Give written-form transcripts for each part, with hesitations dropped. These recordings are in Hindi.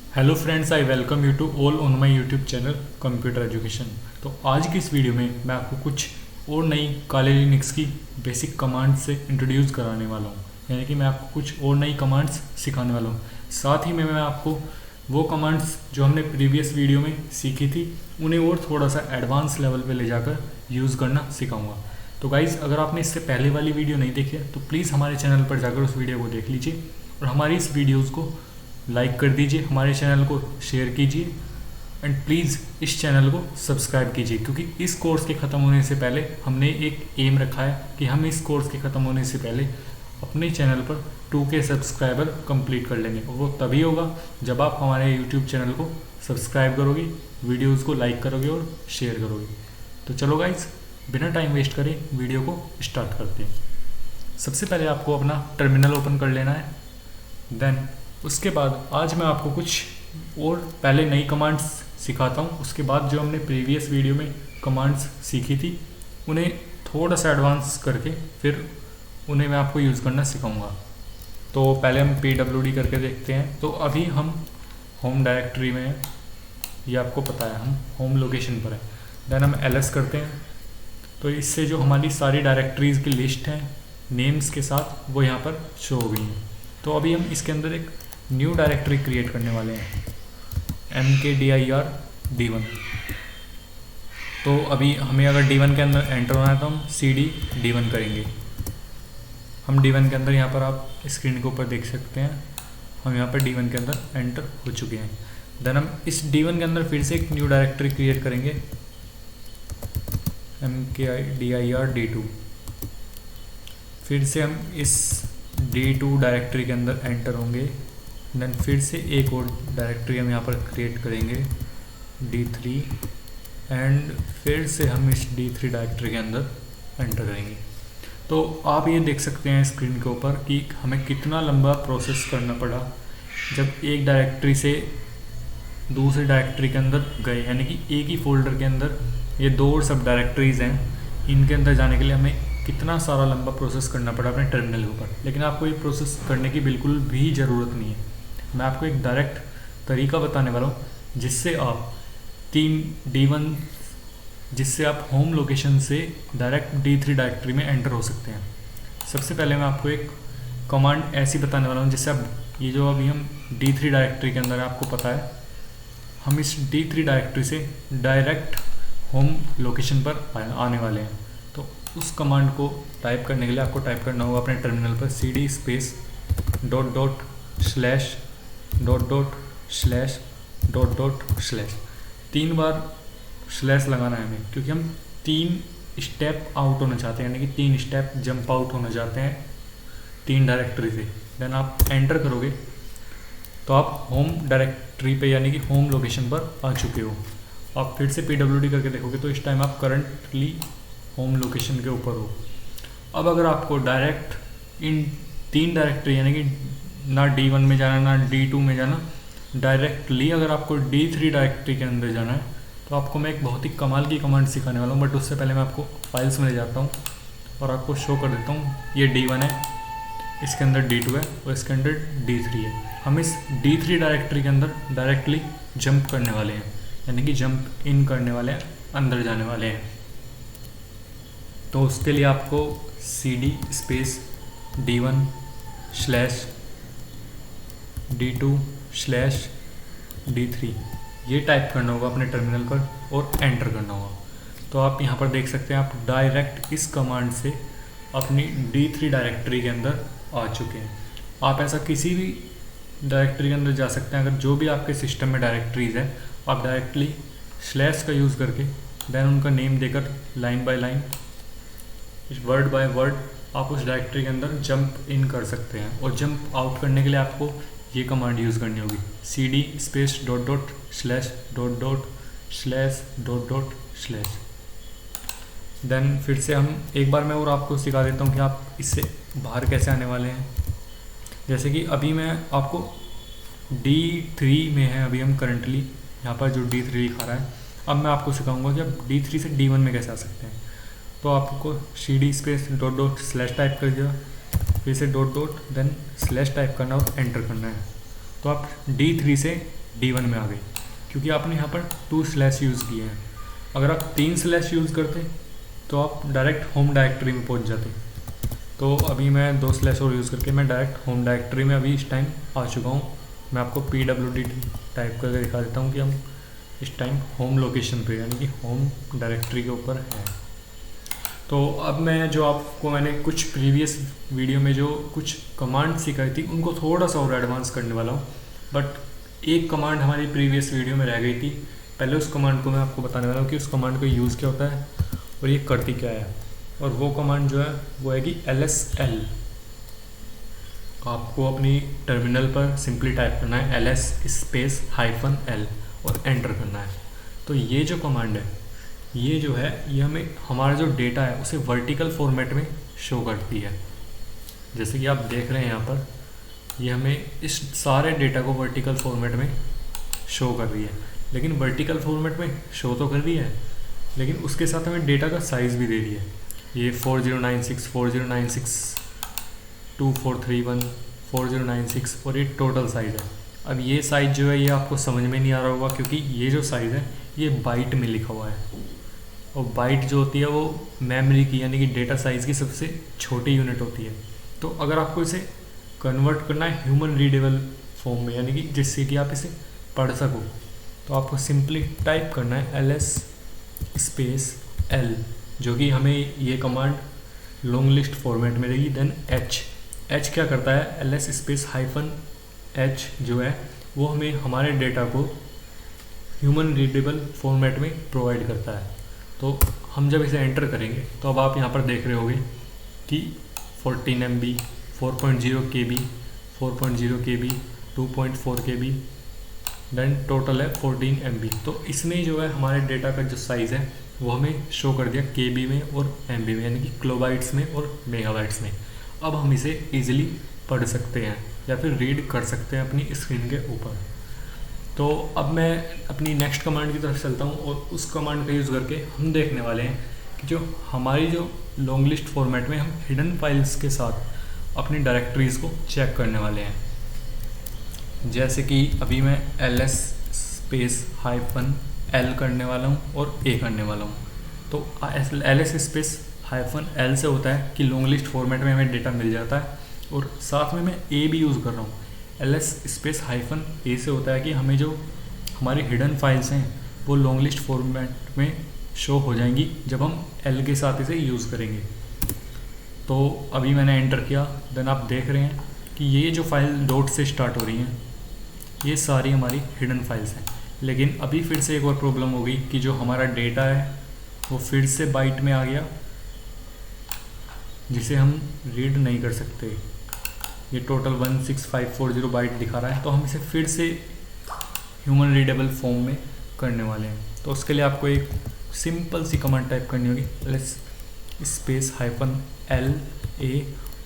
Hello friends, I welcome you to all on my YouTube channel computer education. तो आज की इस वीडियो में मैं आपको कुछ और नई काले लिनक्स की बेसिक कमांड्स से इंट्रोड्यूस कराने वाला हूँ, यानी कि मैं आपको कुछ और नई कमांड्स सिखाने वाला हूँ। साथ ही में मैं आपको वो कमांड्स जो हमने प्रीवियस वीडियो में सीखी थी उन्हें और थोड़ा सा एडवांस लेवल पे ले जाकर यूज़ करना सिखाऊंगा। तो गाइज़, अगर आपने इससे पहले वाली वीडियो नहीं देखी है तो प्लीज़ हमारे चैनल पर जाकर उस वीडियो को देख लीजिए और हमारी इस वीडियोज़ को लाइक कर दीजिए, हमारे चैनल को शेयर कीजिए एंड प्लीज़ इस चैनल को सब्सक्राइब कीजिए, क्योंकि इस कोर्स के ख़त्म होने से पहले हमने एक एम रखा है कि हम इस कोर्स के ख़त्म होने से पहले अपने चैनल पर 2K सब्सक्राइबर कंप्लीट कर लेंगे। और वो तभी होगा जब आप हमारे यूट्यूब चैनल को सब्सक्राइब करोगे, वीडियोज़ को लाइक करोगे और शेयर करोगे। तो चलो गाइज, बिना टाइम वेस्ट करे वीडियो को स्टार्ट करते हैं। सबसे पहले आपको अपना टर्मिनल ओपन कर लेना है। देन उसके बाद आज मैं आपको कुछ और पहले नई कमांड्स सिखाता हूँ। उसके बाद जो हमने प्रीवियस वीडियो में कमांड्स सीखी थी उन्हें थोड़ा सा एडवांस करके फिर उन्हें मैं आपको यूज़ करना सिखाऊंगा। तो पहले हम pwd करके देखते हैं। तो अभी हम होम डायरेक्टरी में हैं, ये आपको पता है, हम होम लोकेशन पर हैं। देन हम ls करते हैं। तो इससे जो हमारी सारी डायरेक्टरीज़ की लिस्ट है नेम्स के साथ वो यहाँ पर शो हो गई हैं। तो अभी हम इसके अंदर एक न्यू डायरेक्टरी क्रिएट करने वाले हैं, mkdir d1। तो अभी हमें अगर d1 के अंदर एंटर होना है तो हम cd d1 करेंगे। हम d1 के अंदर, यहाँ पर आप स्क्रीन के ऊपर देख सकते हैं, हम यहाँ पर d1 के अंदर एंटर हो चुके हैं। देन हम इस d1 के अंदर फिर से एक न्यू डायरेक्टरी क्रिएट करेंगे, mkdir d2। फिर से हम इस d2 डायरेक्टरी के अंदर एंटर होंगे। देन फिर से एक और डायरेक्टरी हम यहाँ पर क्रिएट करेंगे, d3, एंड फिर से हम इस d3 डायरेक्टरी के अंदर एंटर करेंगे। तो आप ये देख सकते हैं स्क्रीन के ऊपर कि हमें कितना लंबा प्रोसेस करना पड़ा जब एक डायरेक्टरी से दूसरी डायरेक्टरी के अंदर गए, यानी कि एक ही फोल्डर के अंदर ये दो और सब डायरेक्टरीज़ हैं, इनके अंदर जाने के लिए हमें कितना सारा लंबा प्रोसेस करना पड़ा अपने टर्मिनल के ऊपर। लेकिन आपको ये प्रोसेस करने की बिल्कुल भी ज़रूरत नहीं है। मैं आपको एक डायरेक्ट तरीका बताने वाला हूँ जिससे आप जिससे आप होम लोकेशन से डायरेक्ट d3 डायरेक्टरी में एंटर हो सकते हैं। सबसे पहले मैं आपको एक कमांड ऐसी बताने वाला हूँ जिससे आप ये जो अभी हम d3 डायरेक्टरी के अंदर है, आपको पता है हम इस d3 डायरेक्टरी से डायरेक्ट होम लोकेशन पर आने वाले हैं। तो उस कमांड को टाइप करने के लिए आपको टाइप करना होगा अपने टर्मिनल पर cd space dot dot slash dot dot slash dot dot slash. 3 बार स्लैश लगाना है हमें, क्योंकि हम 3 स्टेप आउट होना चाहते हैं, यानी कि 3 स्टेप जंप आउट होना चाहते हैं 3 डायरेक्टरी से। देन आप एंटर करोगे तो आप होम डायरेक्टरी पे, यानी कि होम लोकेशन पर आ चुके हो। आप फिर से pwd करके देखोगे तो इस टाइम आप करंटली होम लोकेशन के ऊपर हो। अब अगर आपको डायरेक्ट इन 3 डायरेक्टरी, यानी कि ना d1 में जाना ना d2 में जाना, डायरेक्टली अगर आपको d3 डायरेक्टरी के अंदर जाना है तो आपको मैं एक बहुत ही कमाल की कमांड सिखाने वाला हूँ। बट उससे पहले मैं आपको फाइल्स में ले जाता हूँ और आपको शो कर देता हूँ। ये d1 है, इसके अंदर d2 है और इसके अंदर d3 है। हम इस d3 डायरेक्टरी के अंदर डायरेक्टली जंप करने वाले हैं, यानी कि जंप इन करने वाले हैं, अंदर जाने वाले हैं। तो उसके लिए आपको cd space d1 slash d2 slash d3 ये टाइप करना होगा अपने टर्मिनल पर और एंटर करना होगा। तो आप यहाँ पर देख सकते हैं आप डायरेक्ट इस कमांड से अपनी d3 डायरेक्टरी के अंदर आ चुके हैं। आप ऐसा किसी भी डायरेक्टरी के अंदर जा सकते हैं। अगर जो भी आपके सिस्टम में डायरेक्टरीज है, आप डायरेक्टली स्लैश का यूज़ करके देन उनका नेम देकर line by line, word by word आप उस डायरेक्टरी के अंदर जंप इन कर सकते हैं। और जंप आउट करने के लिए आपको ये कमांड यूज़ करनी होगी, cd space dot dot slash dot dot slash dot dot slash. Then फिर से हम एक बार मैं और आपको सिखा देता हूँ कि आप इससे बाहर कैसे आने वाले हैं। जैसे कि अभी मैं आपको d3 में है, अभी हम करंटली यहाँ पर जो d3 लिखा रहा है। अब मैं आपको सिखाऊंगा कि आप d3 से d1 में कैसे आ सकते हैं। तो आपको cd space dot dot slash type कर दिया, फिर से dot dot then slash type करना और एंटर करना है। तो आप D3 से D1 में आ गई, क्योंकि आपने यहाँ पर 2 स्लैश यूज़ किए हैं। अगर आप 3 स्लैश यूज़ करते तो आप डायरेक्ट होम डायरेक्टरी में पहुँच जाते। तो अभी मैं 2 स्लैश और यूज़ करके मैं डायरेक्ट होम डायरेक्टरी में अभी इस टाइम आ चुका हूँ। मैं आपको PWD टाइप करके दिखा देता हूँ कि हम इस टाइम होम लोकेशन पे यानी कि होम डायरेक्टरी के ऊपर है। तो अब मैं जो आपको मैंने कुछ प्रीवियस वीडियो में जो कुछ कमांड सिखाई थी उनको थोड़ा सा और एडवांस करने वाला हूँ। बट एक कमांड हमारी प्रीवियस वीडियो में रह गई थी, पहले उस कमांड को मैं आपको बताने वाला हूँ कि उस कमांड का यूज़ क्या होता है और ये करती क्या है। और वो कमांड जो है वो है कि LSL। आपको अपनी टर्मिनल पर सिंपली टाइप करना है LS स्पेस -L और एंटर करना है। तो ये जो कमांड है ये जो है ये हमें हमारा जो डेटा है उसे वर्टिकल फॉर्मेट में शो करती है। जैसे कि आप देख रहे हैं यहाँ पर ये हमें इस सारे डेटा को वर्टिकल फॉर्मेट में शो कर रही है। लेकिन वर्टिकल फॉर्मेट में शो तो कर रही है, लेकिन उसके साथ हमें डेटा का साइज़ भी दे रही है। ये 4096, 4096, 2431, 4096 और ये टोटल साइज़ है। अब ये साइज़ जो है ये आपको समझ में नहीं आ रहा होगा, क्योंकि ये जो साइज़ है ये बाइट में लिखा हुआ है और बाइट जो होती है वो मेमोरी की यानी कि डेटा साइज़ की सबसे छोटी यूनिट होती है। तो अगर आपको इसे कन्वर्ट करना है ह्यूमन रीडेबल फॉर्म में यानी कि जिससे कि आप इसे पढ़ सको, तो आपको सिंपली टाइप करना है LS स्पेस L, जो कि हमें ये कमांड लॉन्ग लिस्ट फॉर्मेट में रहेगी। देन H क्या करता है, LS स्पेस -H जो है वो हमें हमारे डेटा को ह्यूमन रीडेबल फॉर्मेट में प्रोवाइड करता है। तो हम जब इसे एंटर करेंगे तो अब आप यहाँ पर देख रहे होंगे कि 14 MB, 4.0 KB, 4.0 KB, 2.4 KB, then total है 14 MB। तो इसने जो है हमारे डेटा का जो साइज़ है वो हमें शो कर दिया KB में और MB में यानी कि किलोबाइट्स में और मेगाबाइट्स में। अब हम इसे ईजिली पढ़ सकते हैं या फिर रीड कर सकते हैं अपनी स्क्रीन के ऊपर। तो अब मैं अपनी नेक्स्ट कमांड की तरफ चलता हूँ और उस कमांड का यूज़ करके हम देखने वाले हैं कि जो हमारी जो लॉन्ग लिस्ट फॉर्मेट में हम हिडन फाइल्स के साथ अपनी डायरेक्टरीज़ को चेक करने वाले हैं। जैसे कि अभी मैं LS स्पेस -L करने वाला हूँ और A करने वाला हूँ। तो LS स्पेस -L से होता है कि लॉन्ग लिस्ट फॉर्मेट में हमें डेटा मिल जाता है, और साथ में मैं A भी यूज़ कर रहा हूँ। LS स्पेस -A से होता है कि हमें जो हमारी हिडन फाइल्स हैं वो लॉन्ग लिस्ट फॉर्मेट में शो हो जाएंगी जब हम L के साथ इसे यूज़ करेंगे। तो अभी मैंने एंटर किया, देन आप देख रहे हैं कि ये जो फाइल डॉट से स्टार्ट हो रही हैं ये सारी हमारी हिडन फाइल्स हैं। लेकिन अभी फिर से एक और प्रॉब्लम हो गई कि जो हमारा डेटा है वो फिर से बाइट में आ गया, जिसे हम रीड नहीं कर सकते। ये टोटल 16540 बाइट दिखा रहा है, तो हम इसे फिर से ह्यूमन रीडेबल फॉर्म में करने वाले हैं। तो उसके लिए आपको एक सिंपल सी कमांड टाइप करनी होगी, LS स्पेस -L A,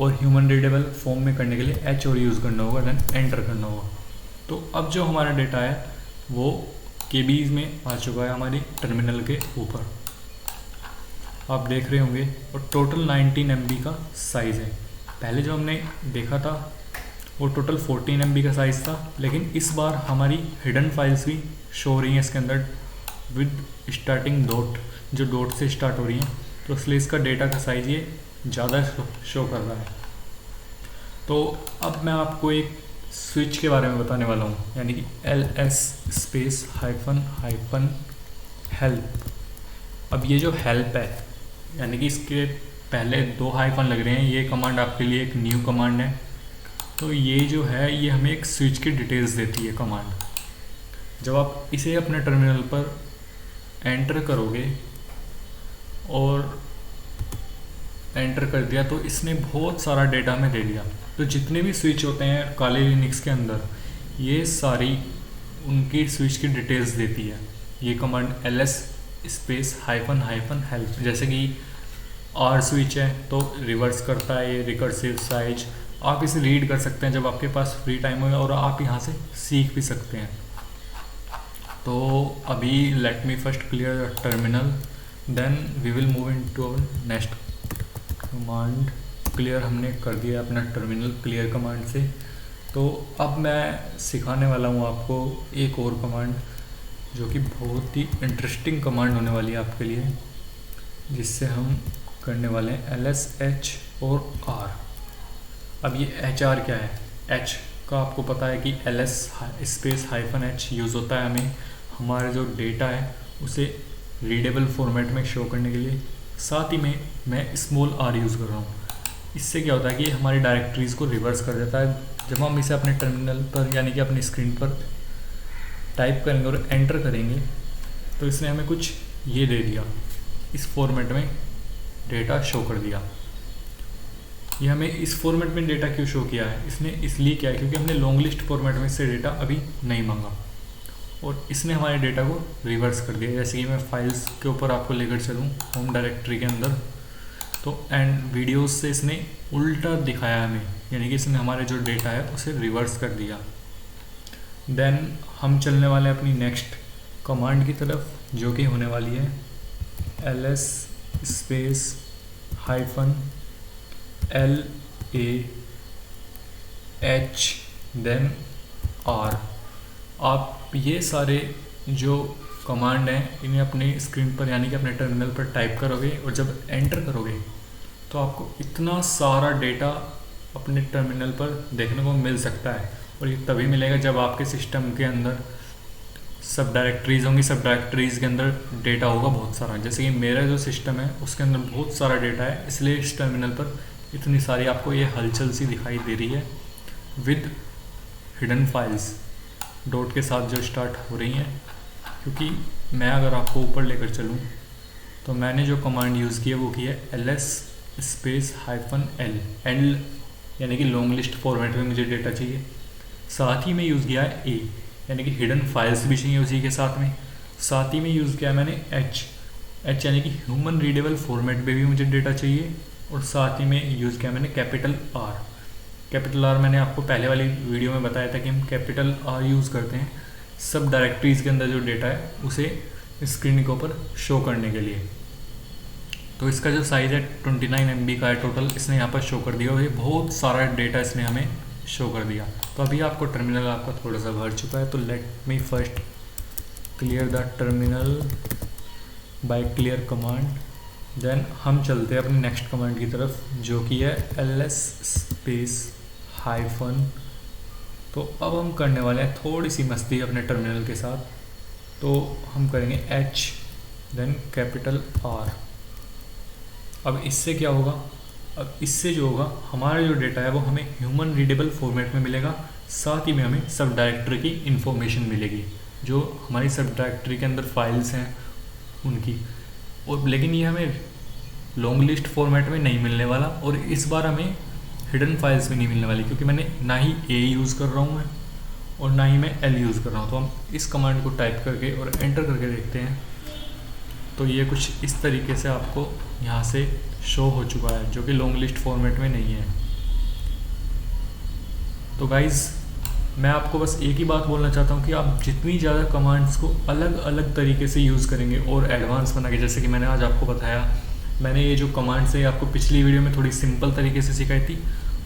और ह्यूमन रीडेबल फॉर्म में करने के लिए H और यूज़ करना होगा, देन एंटर करना होगा। तो अब जो हमारा डेटा है वो KBs में आ चुका है हमारी टर्मिनल के ऊपर, आप देख रहे होंगे। और टोटल 19 MB का साइज़ है। पहले जो हमने देखा था वो टोटल 14 MB का साइज़ था, लेकिन इस बार हमारी हिडन फाइल्स भी शो हो रही हैं इसके अंदर विद स्टार्टिंग डॉट, जो डॉट से स्टार्ट हो रही हैं, तो इसलिए इसका डेटा का साइज़ ये ज़्यादा शो कर रहा है। तो अब मैं आपको एक स्विच के बारे में बताने वाला हूँ, यानी कि LS स्पेस -हेल्प। अब ये जो हेल्प है यानी कि इसके पहले 2 हाइफन लग रहे हैं, ये कमांड आपके लिए एक न्यू कमांड है। तो ये जो है ये हमें एक स्विच की डिटेल्स देती है कमांड। जब आप इसे अपने टर्मिनल पर एंटर करोगे और एंटर कर दिया तो इसने बहुत सारा डेटा हमें दे दिया। तो जितने भी स्विच होते हैं काले लिनक्स के अंदर ये सारी उनकी स्विच की डिटेल्स देती है ये कमांड LS स्पेस -हेल्प। जैसे कि R स्विच है तो रिवर्स करता है ये रिकर्सिव साइज। आप इसे रीड कर सकते हैं जब आपके पास फ्री टाइम हो, और आप यहाँ से सीख भी सकते हैं। तो अभी let me first clear the terminal, then we will move in to our next command. Clear हमने कर दिया अपना टर्मिनल क्लियर कमांड से। तो अब मैं सिखाने वाला हूँ आपको एक और कमांड जो कि बहुत ही इंटरेस्टिंग कमांड होने वाली है आपके लिए, जिससे हम करने वाले हैं LS, H और R। अब ये HR क्या है? H का आपको पता है कि LS स्पेस -H यूज़ होता है हमें हमारे जो डेटा है उसे रीडेबल फॉर्मेट में शो करने के लिए। साथ ही में मैं स्मॉल r यूज़ कर रहा हूँ। इससे क्या होता है कि हमारी डायरेक्टरीज़ को रिवर्स कर देता है। जब हम इसे अपने टर्मिनल पर यानी कि अपनी स्क्रीन पर टाइप करेंगे और एंटर करेंगे तो इसने हमें कुछ ये दे दिया, इस फॉर्मेट में डेटा शो कर दिया। ये हमें इस फॉर्मेट में डेटा क्यों शो किया है? इसने इसलिए किया है क्योंकि हमने लॉन्ग लिस्ट फॉर्मेट में से डेटा अभी नहीं मांगा और इसने हमारे डेटा को रिवर्स कर दिया। जैसे कि मैं फाइल्स के ऊपर आपको लेकर चलूँ होम डायरेक्टरी के अंदर, तो एंड वीडियोस से इसने उल्टा दिखाया हमें, यानी कि इसने हमारे जो डेटा है उसे रिवर्स कर दिया। देन हम चलने वाले हैं अपनी नेक्स्ट कमांड की तरफ, जो कि होने वाली है LS space -LAH then R। आप ये सारे जो कमांड हैं इन्हें अपनी स्क्रीन पर यानी कि अपने टर्मिनल पर टाइप करोगे और जब एंटर करोगे तो आपको इतना सारा डेटा अपने टर्मिनल पर देखने को मिल सकता है। और ये तभी मिलेगा जब आपके सिस्टम के अंदर सब डायरेक्टरीज होंगी, सब डायरेक्टरीज़ के अंदर डेटा होगा बहुत सारा। जैसे कि मेरा जो सिस्टम है उसके अंदर बहुत सारा डेटा है, इसलिए इस टर्मिनल पर इतनी सारी आपको ये हलचल सी दिखाई दे रही है विद हिडन फाइल्स डॉट के साथ जो स्टार्ट हो रही हैं। क्योंकि मैं अगर आपको ऊपर लेकर चलूँ तो मैंने जो कमांड यूज़ की है वो की है LS स्पेस -L यानी कि लॉन्ग लिस्ट फॉर्मेट में मुझे डेटा चाहिए। साथ ही में यूज़ किया है A यानी कि हिडन फाइल्स भी चाहिए उसी के साथ में। साथ ही में यूज़ किया मैंने H यानी कि ह्यूमन रीडेबल फॉर्मेट में भी मुझे डेटा चाहिए। और साथ ही में यूज़ किया मैंने कैपिटल R मैंने आपको पहले वाली वीडियो में बताया था कि हम कैपिटल R यूज़ करते हैं सब डायरेक्टरीज़ के अंदर जो डेटा है उसे स्क्रीन के ऊपर शो करने के लिए। तो इसका जो साइज़ है 29 MB का है टोटल, इसने यहाँ पर शो कर दिया और ये बहुत सारा डेटा इसने हमें शो कर दिया। तो अभी आपको टर्मिनल आपका थोड़ा सा भर चुका है, तो let me first clear the terminal by clear command. Then हम चलते हैं अपनी नेक्स्ट कमांड की तरफ, जो कि है LS स्पेस -। तो अब हम करने वाले हैं थोड़ी सी मस्ती अपने टर्मिनल के साथ। तो हम करेंगे H देन कैपिटल R। अब इससे क्या होगा? अब इससे जो होगा हमारा जो डेटा है वो हमें ह्यूमन रीडेबल फॉर्मेट में मिलेगा। साथ ही में हमें सब डायरेक्टरी की इन्फॉर्मेशन मिलेगी जो हमारी सब डायरेक्टरी के अंदर फाइल्स हैं उनकी। और लेकिन ये हमें लॉन्ग लिस्ट फॉर्मेट में नहीं मिलने वाला और इस बार हमें हिडन फाइल्स में नहीं मिलने वाली, क्योंकि मैंने ना ही A यूज़ कर रहा हूँ मैं और ना ही मैं L यूज़ कर रहा हूँ। तो हम इस कमांड को टाइप करके और एंटर करके देखते हैं तो ये कुछ इस तरीके से आपको यहाँ से शो हो चुका है, जो कि लॉन्ग लिस्ट फॉर्मेट में नहीं है। तो गाइज़ मैं आपको बस एक ही बात बोलना चाहता हूँ कि आप जितनी ज़्यादा कमांड्स को अलग अलग तरीके से यूज़ करेंगे और एडवांस बना के, जैसे कि मैंने आज आपको बताया, मैंने ये जो कमांड्स है आपको पिछली वीडियो में थोड़ी सिंपल तरीके से सिखाई थी।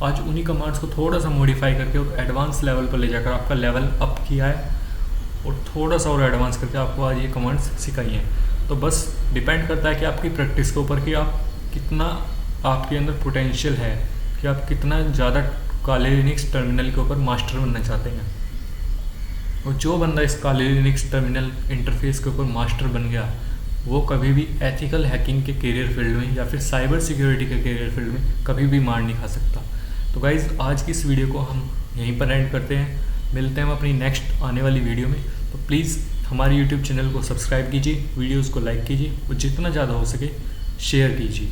आज उन्हीं कमांड्स को थोड़ा सा मॉडिफाई करके और एडवांस लेवल पर ले जाकर आपका लेवल अप किया है और थोड़ा सा और एडवांस करके आपको आज ये कमांड्स सिखाई हैं। तो बस डिपेंड करता है कि आपकी प्रैक्टिस के ऊपर कि आप कितना, आपके अंदर पोटेंशियल है कि आप कितना ज़्यादा काले लिनक्स टर्मिनल के ऊपर मास्टर बनना चाहते हैं। और जो बंदा इस काले लिनक्स टर्मिनल इंटरफेस के ऊपर मास्टर बन गया वो कभी भी एथिकल हैकिंग के करियर फील्ड में या फिर साइबर सिक्योरिटी के करियर फील्ड में कभी भी मार नहीं खा सकता। तो गाइज़ आज की इस वीडियो को हम यहीं पर एंड करते हैं, मिलते हैं हम अपनी नेक्स्ट आने वाली वीडियो में। तो प्लीज़ हमारे YouTube चैनल को सब्सक्राइब कीजिए, वीडियोज़ को लाइक कीजिए और जितना ज़्यादा हो सके शेयर कीजिए।